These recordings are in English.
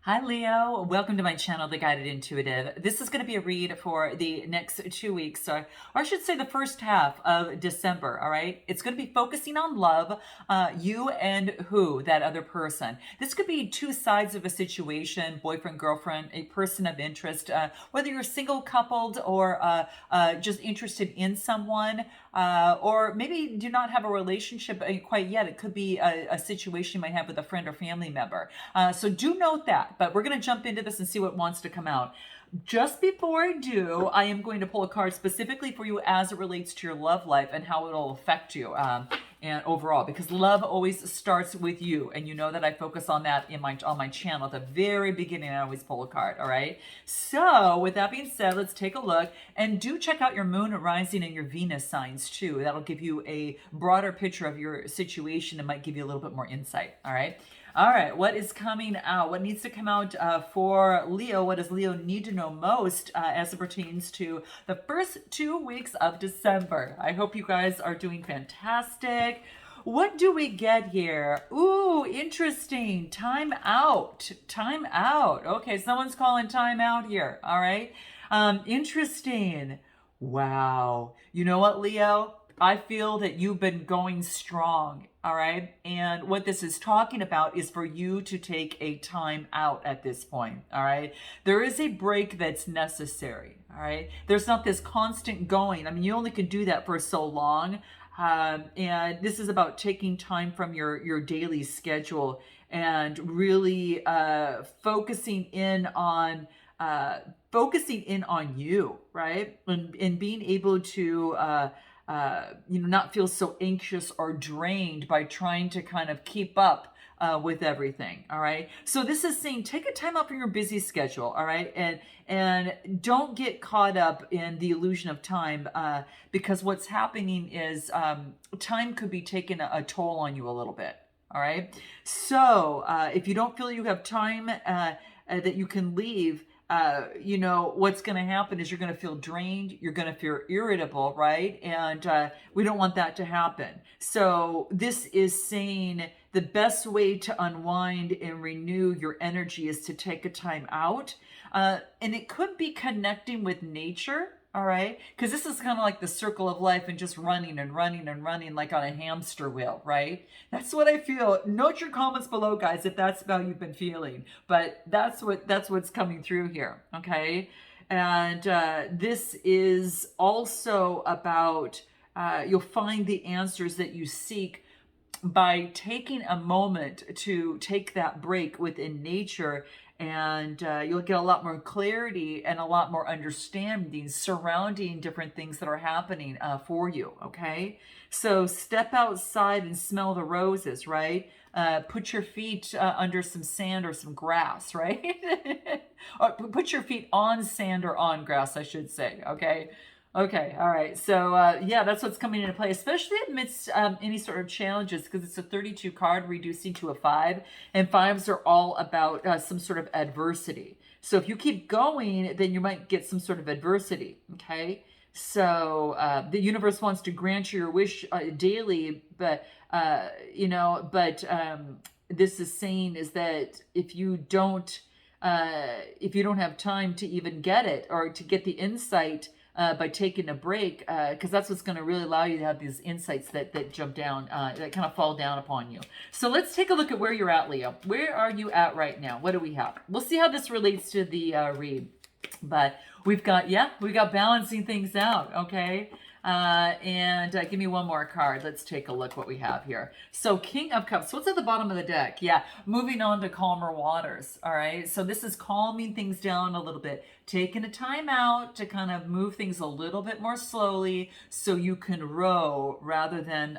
Hi Leo, welcome to my channel, The Guided Intuitive. This is going to be a read for the next 2 weeks, or I should say the first half of December, all right? It's going to be focusing on love, you and who, that other person. This could be two sides of a situation, boyfriend, girlfriend, a person of interest, whether you're single, coupled, or just interested in someone, or maybe do not have a relationship quite yet. It could be a situation you might have with a friend or family member. So do note that, but we're going to jump into this and see what wants to come out. Just before I do, I am going to pull a card specifically for you as it relates to your love life and how it'll affect you and overall, because love always starts with you, and you know that I focus on that on my channel. At the very beginning, I always pull a card. All right. So with that being said, let's take a look and do check out your moon, rising, and your Venus signs too. That'll give you a broader picture of your situation and might give you a little bit more insight. All right. All right, what is coming out? What needs to come out for Leo? What does Leo need to know most as it pertains to the first 2 weeks of December? I hope you guys are doing fantastic. What do we get here? Ooh, interesting. Time out. Time out. Okay, someone's calling time out here. All right. Interesting. Wow. You know what, Leo? I feel that you've been going strong, all right? And what this is talking about is for you to take a time out at this point, all right? There is a break that's necessary, all right? There's not this constant going. I mean, you only can do that for so long. And this is about taking time from your daily schedule and really focusing in on you, right? And being able to not feel so anxious or drained by trying to kind of keep up with everything. All right. So this is saying take a time out from your busy schedule. All right. And don't get caught up in the illusion of time because what's happening is time could be taking a toll on you a little bit. All right. So if you don't feel you have time that you can leave, what's going to happen is you're going to feel drained, you're going to feel irritable, right? And we don't want that to happen. So this is saying the best way to unwind and renew your energy is to take a time out. And it could be connecting with nature. All right. Because this is kind of like the circle of life and just running and running and running like on a hamster wheel, right? That's what I feel. Note your comments below, guys, if that's how you've been feeling. But that's what's coming through here. Okay. And this is also about you'll find the answers that you seek by taking a moment to take that break within nature, and you'll get a lot more clarity and a lot more understanding surrounding different things that are happening for you. Okay, so step outside and smell the roses, right? Put your feet under some sand or some grass, right? Or put your feet on sand or on grass, I should say. Okay. Okay, all right. So yeah, that's what's coming into play, especially amidst any sort of challenges, because it's a 32 card reducing to a 5, and 5s are all about some sort of adversity. So if you keep going, then you might get some sort of adversity. Okay, so the universe wants to grant you your wish daily, but this is saying is that if you don't have time to even get it or to get the insight by taking a break, because that's what's going to really allow you to have these insights that jump down, that kind of fall down upon you. So let's take a look at where you're at, Leo. Where are you at right now? What do we have? We'll see how this relates to the read. But we've got balancing things out, okay? And give me one more card. Let's take a look what we have here. So King of Cups. What's at the bottom of the deck? Yeah, moving on to calmer waters. All right. So this is calming things down a little bit, taking a time out to kind of move things a little bit more slowly so you can row rather than,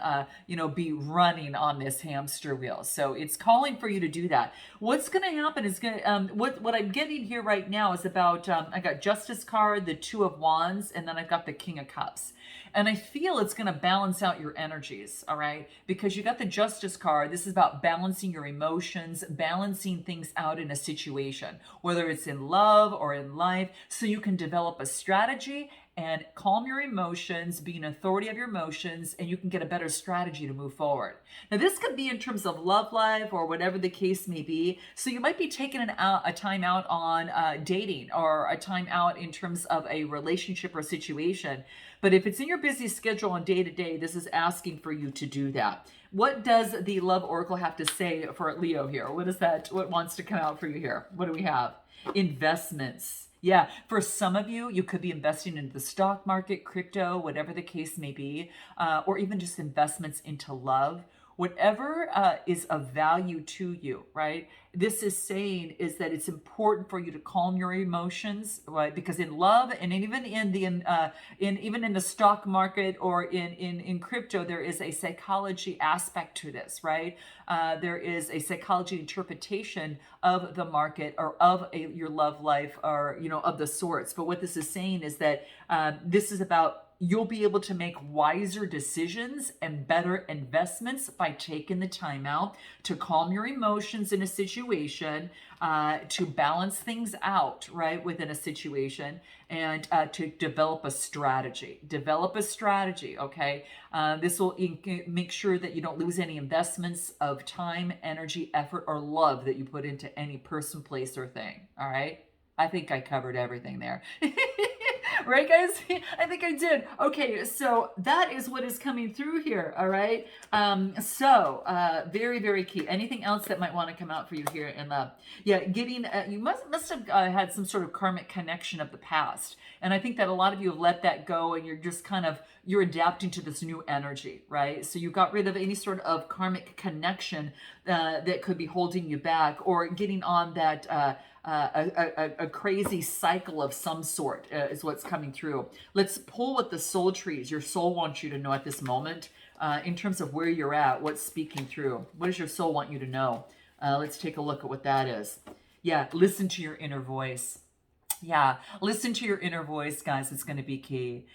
be running on this hamster wheel. So it's calling for you to do that. What's going to happen is what I'm getting here right now is about, I got Justice card, the Two of Wands, and then I've got the King of Cups. And I feel it's going to balance out your energies, all right? Because you got the Justice card. This is about balancing your emotions, balancing things out in a situation, whether it's in love or in life, so you can develop a strategy and calm your emotions, be an authority of your emotions, and you can get a better strategy to move forward. Now, this could be in terms of love life or whatever the case may be. So you might be taking a time out on dating, or a time out in terms of a relationship or situation. But if it's in your busy schedule on day to day, this is asking for you to do that. What does the love oracle have to say for Leo here? What is that? What wants to come out for you here? What do we have? Investments. Yeah, for some of you, you could be investing into the stock market, crypto, whatever the case may be, or even just investments into love. Whatever is of value to you, right? This is saying is that it's important for you to calm your emotions, right? Because in love, and even in the even in the stock market, or in crypto, there is a psychology aspect to this, right? There is a psychology interpretation of the market, or of your love life, or of the sorts. But what this is saying is that this is about, you'll be able to make wiser decisions and better investments by taking the time out to calm your emotions in a situation, to balance things out, right, within a situation, and to develop a strategy. Develop a strategy, okay? This will make sure that you don't lose any investments of time, energy, effort, or love that you put into any person, place, or thing, all right? I think I covered everything there. Right, guys? I think I did. Okay, so that is what is coming through here, all right? Very, very key. Anything else that might want to come out for you here in love? Yeah, getting, you must have had some sort of karmic connection of the past. And I think that a lot of you have let that go, and you're just you're adapting to this new energy, right? So you got rid of any sort of karmic connection that could be holding you back, or getting on that a crazy cycle of some sort is what's coming through. Let's pull what the soul trees, your soul wants you to know at this moment, in terms of where you're at, what's speaking through. What does your soul want you to know? Let's take a look at what that is. Yeah, listen to your inner voice. Yeah, listen to your inner voice, guys. It's going to be key.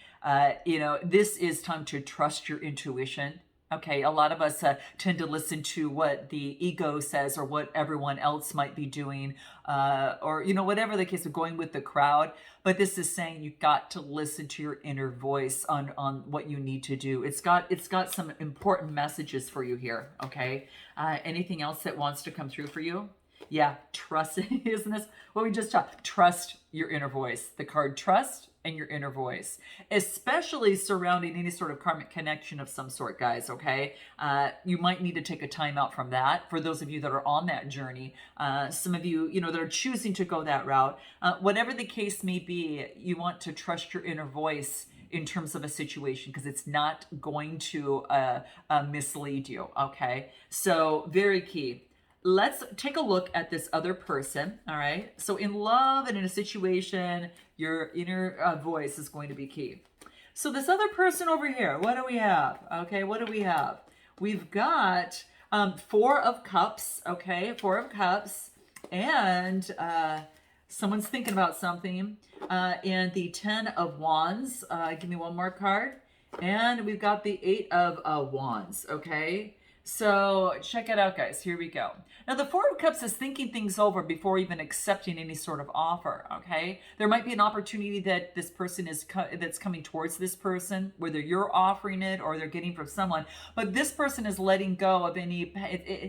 This is time to trust your intuition. Okay, a lot of us tend to listen to what the ego says, or what everyone else might be doing, or whatever the case of going with the crowd. But this is saying you've got to listen to your inner voice on what you need to do. It's got some important messages for you here. Okay, anything else that wants to come through for you? Yeah, trust. Isn't this what we just talked? Trust your inner voice. The card trust and your inner voice, especially surrounding any sort of karmic connection of some sort, guys, okay? You might need to take a time out from that. For those of you that are on that journey, some of you, that are choosing to go that route, whatever the case may be, you want to trust your inner voice in terms of a situation, because it's not going to mislead you, okay? So very key. Let's take a look at this other person, all right? So in love and in a situation, your inner voice is going to be key. So this other person over here, what do we have? Okay, what do we have? We've got Four of Cups, okay? Four of Cups, and someone's thinking about something. And the Ten of Wands, give me one more card. And we've got the Eight of Wands, okay? So check it out, guys. Here we go. Now, the Four of Cups is thinking things over before even accepting any sort of offer, okay? There might be an opportunity that this person that's coming towards this person, whether you're offering it or they're getting from someone, but this person is letting go of any,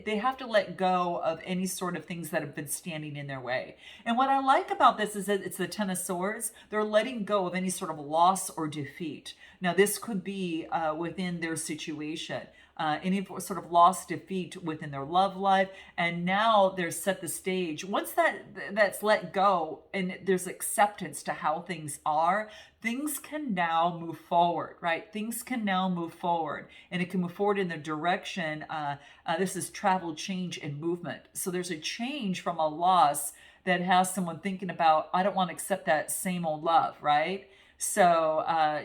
they have to let go of any sort of things that have been standing in their way. And what I like about this is that it's the Ten of Swords. They're letting go of any sort of loss or defeat. Now, this could be within their situation. Any sort of loss, defeat within their love life, and now they're set the stage. Once that's let go and there's acceptance to how things are, things can now move forward, right? Things can now move forward, and it can move forward in the direction. This is travel, change, and movement. So there's a change from a loss that has someone thinking about, I don't want to accept that same old love, right? So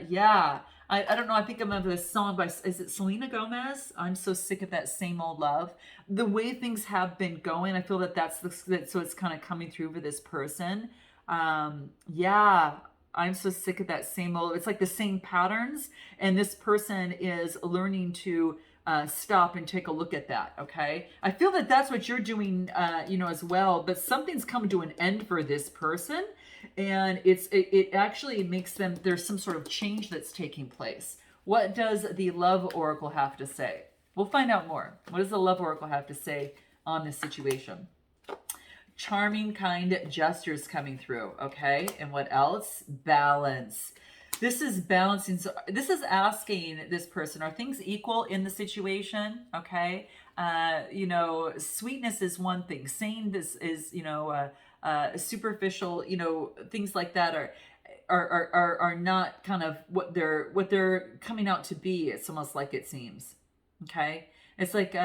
yeah. I don't know. I think I'm of this song by, is it Selena Gomez? I'm so sick of that same old love. The way things have been going, I feel that so it's kind of coming through for this person. Yeah, I'm so sick of that same old, it's like the same patterns. And this person is learning to stop and take a look at that. Okay, I feel that that's what you're doing, as well. But something's come to an end for this person, and it actually makes them, there's some sort of change that's taking place. What does the Love Oracle have to say? We'll find out more. What does the Love Oracle have to say on this situation? Charming, kind gestures coming through. Okay, and what else? Balance. This is balancing. So this is asking this person, are things equal in the situation? Okay. Sweetness is one thing. Saying this is, superficial, things like that are not kind of what they're coming out to be. It's almost like it seems. Okay. It's like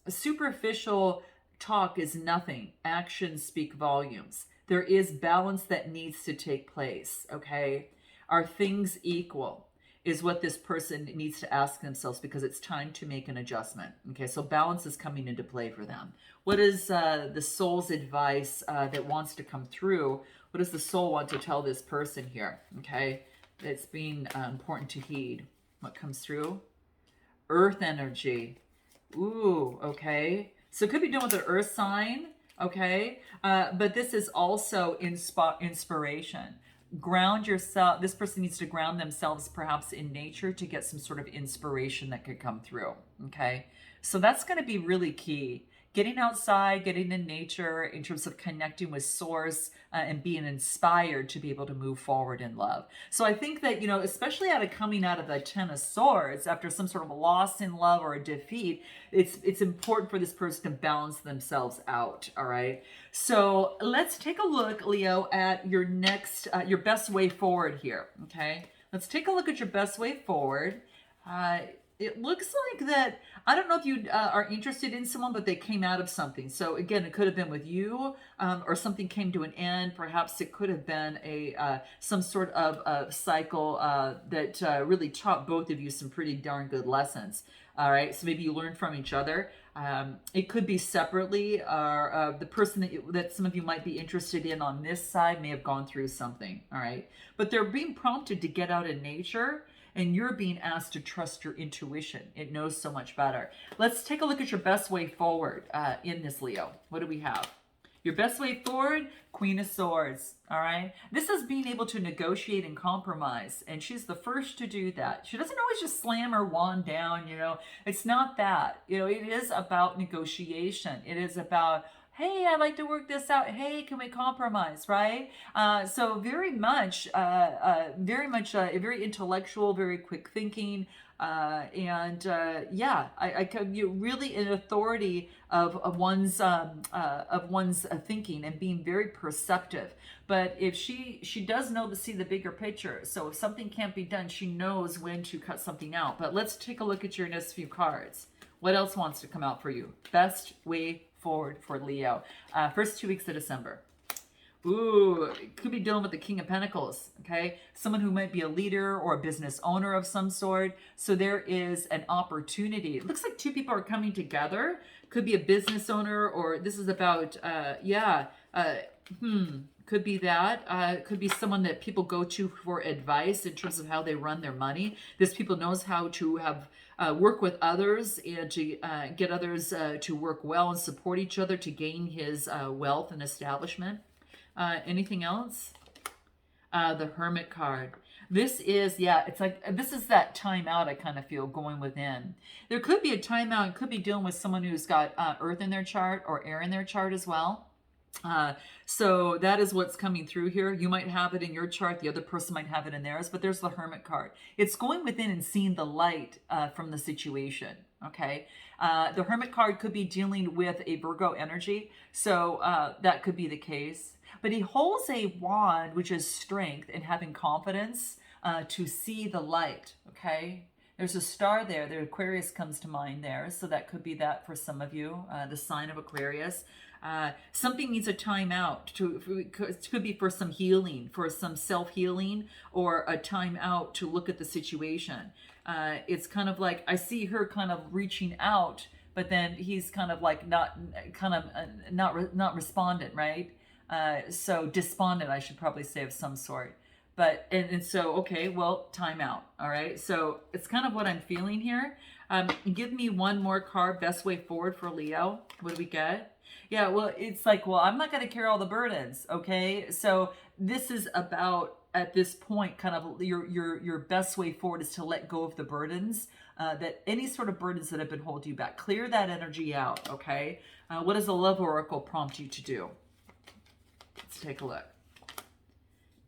superficial talk is nothing. Actions speak volumes. There is balance that needs to take place. Okay. Are things equal? Is what this person needs to ask themselves, because it's time to make an adjustment. Okay, so balance is coming into play for them. What is the soul's advice that wants to come through? What does the soul want to tell this person here? Okay, it's being important to heed. What comes through? Earth energy. Ooh, okay. So it could be dealing with an earth sign, okay? But this is also inspiration. Ground yourself. This person needs to ground themselves perhaps in nature to get some sort of inspiration that could come through. Okay. So that's going to be really key. Getting outside, getting in nature in terms of connecting with source and being inspired to be able to move forward in love. So I think that, especially coming out of the Ten of Swords after some sort of a loss in love or a defeat, it's important for this person to balance themselves out. All right. So let's take a look, Leo, at your next, your best way forward here. Okay. Let's take a look at your best way forward. It looks like that, I don't know if you are interested in someone, but they came out of something. So again, it could have been with you, or something came to an end. Perhaps it could have been some sort of cycle that really taught both of you some pretty darn good lessons. All right, so maybe you learned from each other. It could be separately, or the person that some of you might be interested in on this side may have gone through something. All right, but they're being prompted to get out in nature. And you're being asked to trust your intuition. It knows so much better. Let's take a look at your best way forward in this, Leo. What do we have? Your best way forward, Queen of Swords. All right. This is being able to negotiate and compromise. And she's the first to do that. She doesn't always just slam her wand down. It's not that. It is about negotiation. It is about, hey, I'd like to work this out. Hey, can we compromise, right? So very much, very intellectual, very quick thinking, I could, you really an authority of one's thinking and being very perceptive. But if she does know to see the bigger picture, so if something can't be done, she knows when to cut something out. But let's take a look at your next few cards. What else wants to come out for you? Best way forward for Leo. First 2 weeks of December. Ooh, could be dealing with the King of Pentacles, okay? Someone who might be a leader or a business owner of some sort. So there is an opportunity. It looks like two people are coming together. Could be a business owner, or this is about, could be that. Could be someone that people go to for advice in terms of how they run their money. This people knows how to have work with others and to get others to work well and support each other to gain his wealth and establishment. Anything else? The Hermit card. This is, it's like, this is that timeout I kind of feel going within. There could be a timeout. It could be dealing with someone who's got earth in their chart or air in their chart as well. So that is what's coming through here. You might have it in your chart. The other person might have it in theirs, but there's the Hermit card. It's going within and seeing the light from the situation. Okay. The Hermit card could be dealing with a Virgo energy. So that could be the case. But he holds a wand, which is strength and having confidence to see the light. Okay. There's a star there. The Aquarius comes to mind there. So that could be that for some of you, the sign of Aquarius. Something needs a time out. It could be for some healing, for some self-healing, or a time out to look at the situation. It's kind of like, I see her kind of reaching out, but then he's kind of like not respondent, right? So despondent, I should probably say, of some sort. And so, okay, well, time out. All right. So it's kind of what I'm feeling here. Give me one more card, best way forward for Leo. What do we get? Yeah, well, it's like, well, I'm not going to carry all the burdens. Okay. So this is about, at this point, kind of your best way forward is to let go of the burdens, that any sort of burdens that have been holding you back. Clear that energy out. Okay. What does the Love Oracle prompt you to do? Let's take a look.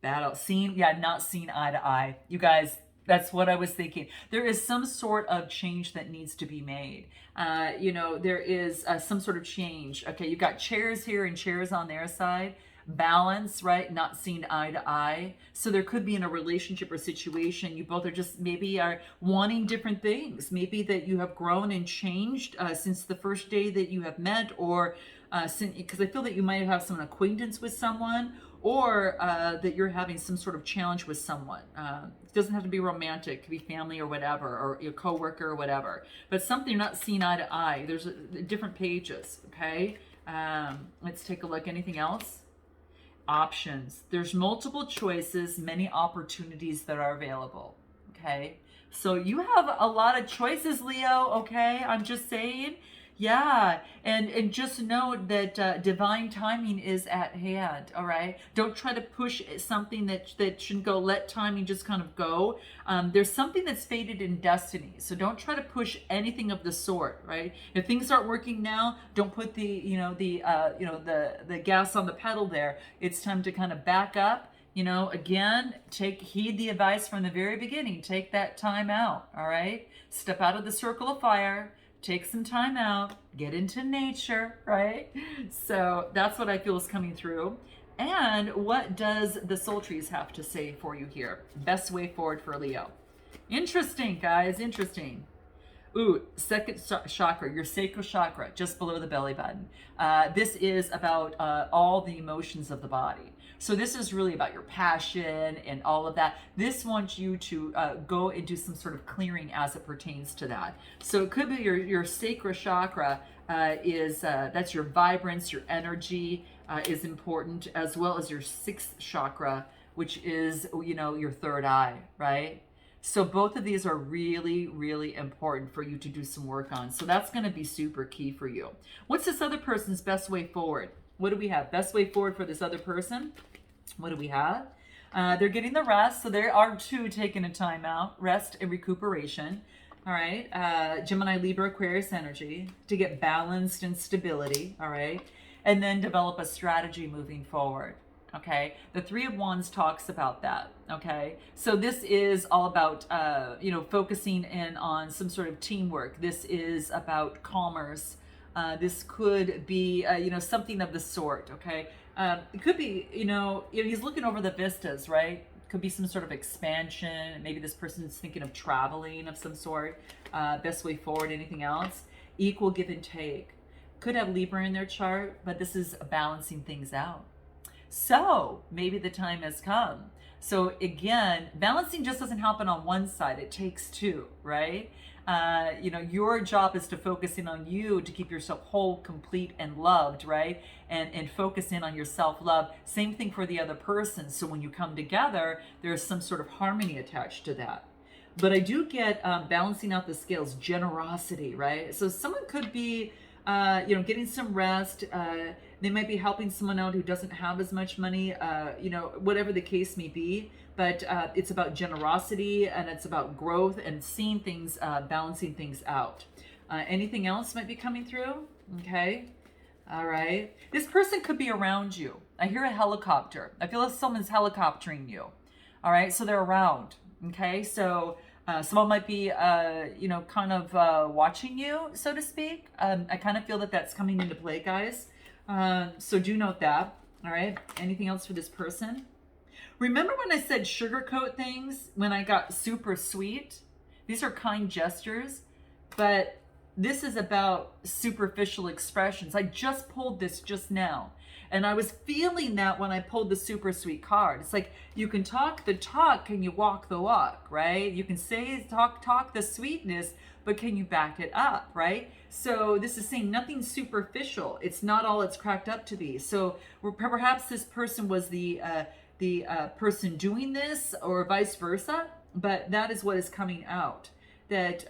Battle. Seen, yeah, not seen eye to eye. You guys, that's what I was thinking. There is some sort of change that needs to be made. There is some sort of change. Okay, you've got chairs here and chairs on their side. Balance, right? Not seen eye to eye. So there could be in a relationship or situation, you both are just maybe are wanting different things. Maybe that you have grown and changed since the first day that you have met, or because I feel that you might have some acquaintance with someone, or that you're having some sort of challenge with someone. It doesn't have to be romantic, it could be family or whatever, or your coworker or whatever. But something you're not seeing eye to eye. There's different pages, okay? Let's take a look. Anything else? Options. There's multiple choices, many opportunities that are available, okay? So you have a lot of choices, Leo, okay? I'm just saying. Yeah, and just know that divine timing is at hand. All right, don't try to push something that shouldn't go. Let timing just kind of go. There's something that's fated in destiny, so don't try to push anything of the sort. Right? If things aren't working now, don't put the gas on the pedal there. It's time to kind of back up. Again, heed the advice from the very beginning. Take that time out. All right, step out of the circle of fire. Take some time out, get into nature, right? So that's what I feel is coming through. And what does the soul trees have to say for you here? Best way forward for Leo. Interesting, guys, interesting. Ooh, second chakra, your sacral chakra, just below the belly button. This is about all the emotions of the body. So this is really about your passion and all of that. This wants you to go and do some sort of clearing as it pertains to that. So it could be your sacral chakra that's your vibrance, your energy is important, as well as your sixth chakra, which is, your third eye, right? So both of these are really, really important for you to do some work on. So that's going to be super key for you. What's this other person's best way forward? What do we have? Best way forward for this other person? What do we have? They're getting the rest. So there are two taking a time out, rest and recuperation. All right. Gemini, Libra, Aquarius energy to get balanced and stability. All right. And then develop a strategy moving forward. Okay, the Three of Wands talks about that. Okay, so this is all about focusing in on some sort of teamwork. This is about commerce. This could be something of the sort. Okay, it could be he's looking over the vistas, right? Could be some sort of expansion. Maybe this person is thinking of traveling of some sort. Best way forward. Anything else? Equal give and take. Could have Libra in their chart, but this is balancing things out. So maybe the time has come. So again, balancing just doesn't happen on one side. It takes two, right? Your job is to focus in on you to keep yourself whole, complete, and loved, right? And focus in on your self-love. Same thing for the other person. So when you come together, there's some sort of harmony attached to that. But I do get balancing out the scales, generosity, right? So someone could be getting some rest. They might be helping someone out who doesn't have as much money, whatever the case may be. But it's about generosity, and it's about growth and seeing things, balancing things out. Anything else might be coming through? Okay. All right. This person could be around you. I hear a helicopter. I feel like someone's helicoptering you. All right. So they're around. Okay. So someone might be, watching you, so to speak. I kind of feel that that's coming into play, guys. So do note that. All right. Anything else for this person? Remember when I said sugarcoat things when I got super sweet? These are kind gestures, but this is about superficial expressions. I just pulled this just now. And I was feeling that when I pulled the super sweet card. It's like you can talk the talk, can you walk the walk, right? You can say talk the sweetness, but can you back it up, right? So this is saying nothing superficial. It's not all it's cracked up to be. So perhaps this person was the person doing this or vice versa, but that is what is coming out. That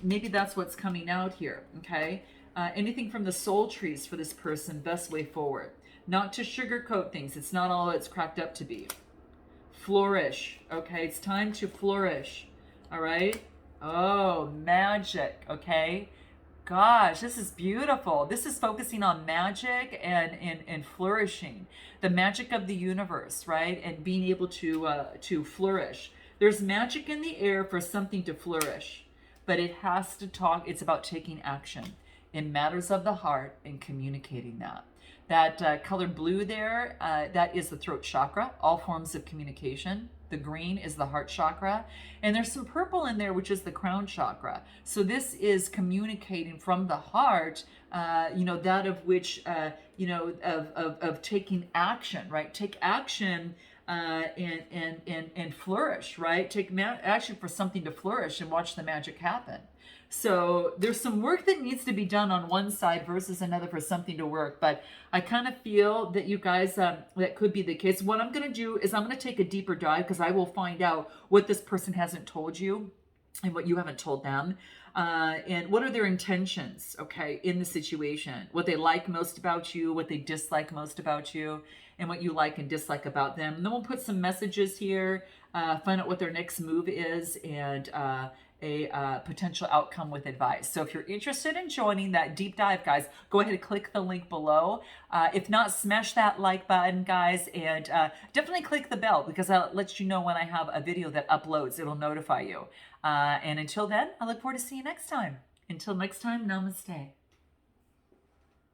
maybe that's what's coming out here, okay? Anything from the soul trees for this person, best way forward. Not to sugarcoat things. It's not all it's cracked up to be. Flourish, okay? It's time to flourish, all right? Oh, magic, okay? Gosh, this is beautiful. This is focusing on magic and flourishing, the magic of the universe, right? And being able to flourish. There's magic in the air for something to flourish, but it has to talk. It's about taking action in matters of the heart and communicating that. That color blue there, that is the throat chakra, all forms of communication. The green is the heart chakra. And there's some purple in there, which is the crown chakra. So this is communicating from the heart, that of which, of taking action, right? Take action and flourish, right? Take action for something to flourish and watch the magic happen. So there's some work that needs to be done on one side versus another for something to work. But I kind of feel that you guys, that could be the case. What I'm going to do is I'm going to take a deeper dive because I will find out what this person hasn't told you and what you haven't told them. And what are their intentions, okay, in the situation, what they like most about you, what they dislike most about you, and what you like and dislike about them. And then we'll put some messages here, find out what their next move is, and a potential outcome with advice. So if you're interested in joining that deep dive, guys, go ahead and click the link below. If not, smash that like button, guys, and definitely click the bell because that lets you know when I have a video that uploads. It'll notify you. And until then, I look forward to seeing you next time. Until next time, namaste.